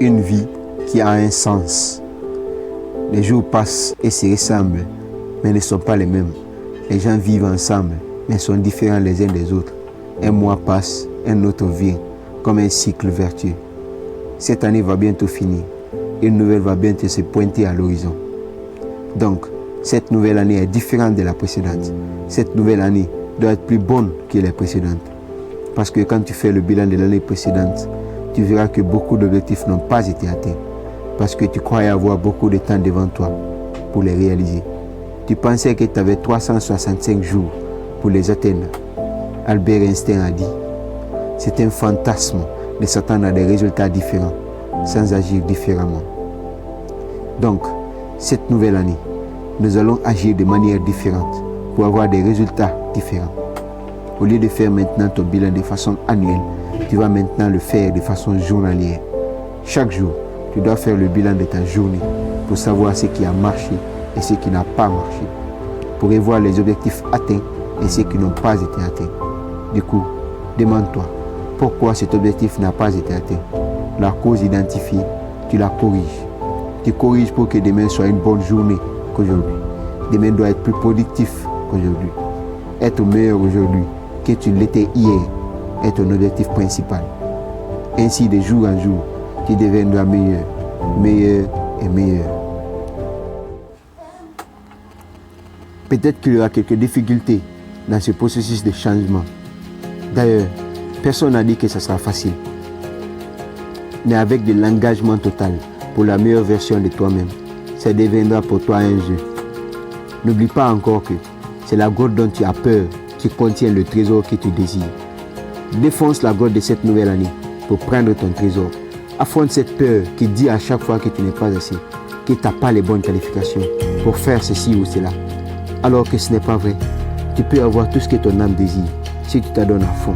une vie qui a un sens. Les jours passent et se ressemblent, mais ne sont pas les mêmes. Les gens vivent ensemble, mais sont différents les uns des autres. Un mois passe, un autre vient, comme un cycle vertueux. Cette année va bientôt finir. Une nouvelle va bientôt se pointer à l'horizon. Donc, cette nouvelle année est différente de la précédente. Cette nouvelle année doit être plus bonne que les précédentes. Parce que quand tu fais le bilan de l'année précédente, tu verras que beaucoup d'objectifs n'ont pas été atteints. Parce que tu croyais avoir beaucoup de temps devant toi pour les réaliser. Tu pensais que tu avais 365 jours pour les atteindre. Albert Einstein a dit, c'est un fantasme de s'attendre à des résultats différents, sans agir différemment. Donc, cette nouvelle année, nous allons agir de manière différente pour avoir des résultats différents. Au lieu de faire maintenant ton bilan de façon annuelle, tu vas maintenant le faire de façon journalière. Chaque jour, tu dois faire le bilan de ta journée pour savoir ce qui a marché et ce qui n'a pas marché, pour revoir les objectifs atteints et ceux qui n'ont pas été atteints. Du coup, demande-toi pourquoi cet objectif n'a pas été atteint. La cause identifiée, tu la corriges. Tu corriges pour que demain soit une bonne journée qu'aujourd'hui. Demain doit être plus productif qu'aujourd'hui. Être meilleur aujourd'hui que tu l'étais hier est ton objectif principal. Ainsi, de jour en jour, tu deviendras meilleur, meilleur et meilleur. Peut-être qu'il y aura quelques difficultés dans ce processus de changement. D'ailleurs, personne n'a dit que ce sera facile. Mais avec de l'engagement total pour la meilleure version de toi-même, ça deviendra pour toi un jeu. N'oublie pas encore que c'est la grotte dont tu as peur qui contient le trésor que tu désires. Défonce la grotte de cette nouvelle année pour prendre ton trésor. Affronte cette peur qui dit à chaque fois que tu n'es pas assez, que tu n'as pas les bonnes qualifications pour faire ceci ou cela. Alors que ce n'est pas vrai. Tu peux avoir tout ce que ton âme désire si tu t'adonnes à fond.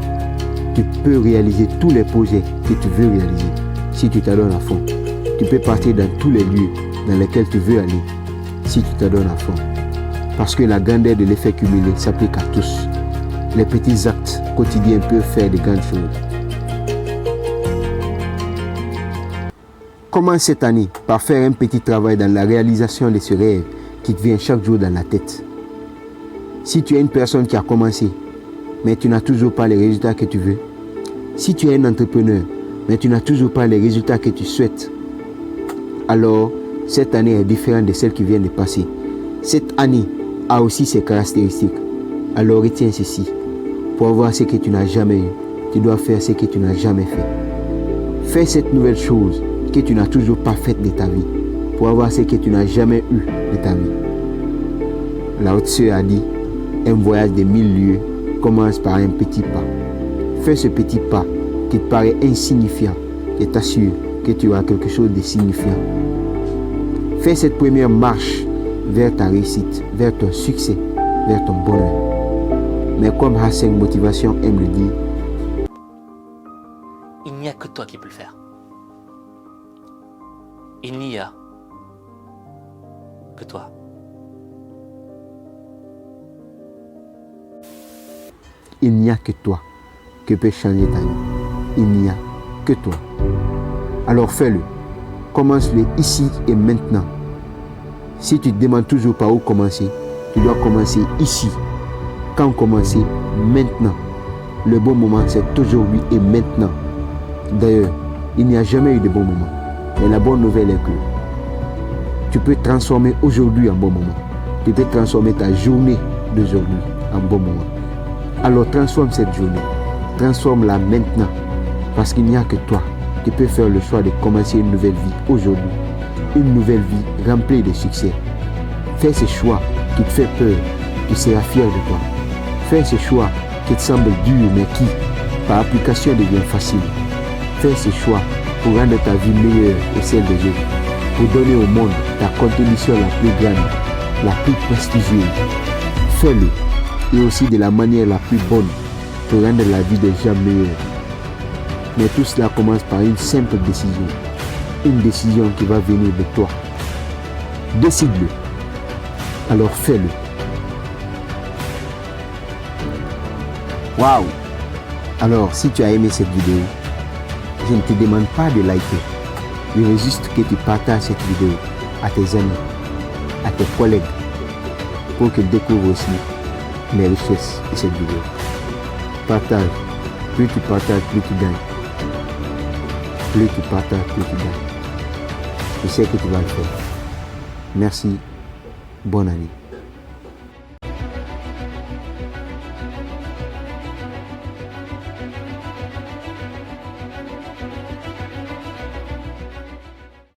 Tu peux réaliser tous les projets que tu veux réaliser si tu t'adonnes à fond. Tu peux partir dans tous les lieux dans lesquels tu veux aller si tu t'adonnes à fond. Parce que la grandeur de l'effet cumulé s'applique à tous. Les petits actes quotidiens peuvent faire de grandes choses. Commence cette année par faire un petit travail dans la réalisation de ce rêve qui te vient chaque jour dans la tête. Si tu es une personne qui a commencé, mais tu n'as toujours pas les résultats que tu veux. Si tu es un entrepreneur, mais tu n'as toujours pas les résultats que tu souhaites, alors cette année est différente de celle qui vient de passer. Cette année a aussi ses caractéristiques. Alors retiens ceci. Pour avoir ce que tu n'as jamais eu, tu dois faire ce que tu n'as jamais fait. Fais cette nouvelle chose que tu n'as toujours pas faite de ta vie pour avoir ce que tu n'as jamais eu de ta vie. Lao Tzu a dit, un voyage de 1000 lieues commence par un petit pas. Fais ce petit pas qui te paraît insignifiant et t'assure que tu auras quelque chose de signifiant. Fais cette première marche vers ta réussite, vers ton succès, vers ton bonheur. Mais comme Hassan Motivation aime le dire, il n'y a que toi qui peux le faire. Il n'y a que toi. Il n'y a que toi qui peux changer ta vie. Il n'y a que toi. Alors fais-le. Commence-le ici et maintenant. Si tu te demandes toujours par où commencer, tu dois commencer ici. Quand commencer? Maintenant. Le bon moment, c'est aujourd'hui et maintenant. D'ailleurs, il n'y a jamais eu de bon moment. Mais la bonne nouvelle est que tu peux transformer aujourd'hui en bon moment. Tu peux transformer ta journée d'aujourd'hui en bon moment. Alors transforme cette journée. Transforme-la maintenant. Parce qu'il n'y a que toi qui peux faire le choix de commencer une nouvelle vie aujourd'hui. Une nouvelle vie remplie de succès. Fais ce choix qui te fait peur. Tu seras fier de toi. Fais ce choix qui te semble dur mais qui, par application, devient facile. Fais ce choix pour rendre ta vie meilleure et celle des autres. Pour donner au monde ta contribution la plus grande, la plus prestigieuse. Fais-le. Et aussi de la manière la plus bonne pour rendre la vie des gens meilleure. Mais tout cela commence par une simple décision. Une décision qui va venir de toi. Décide-le. Alors fais-le. Waouh! Alors si tu as aimé cette vidéo, je ne te demande pas de liker, Je veux juste que tu partages cette vidéo à tes amis, à tes collègues, pour qu'ils découvrent aussi les richesses de cette vidéo. Partage. Plus tu partages, plus tu gagnes. Plus tu partages, plus tu gagnes. Je sais que tu vas le faire. Merci. Bonne année.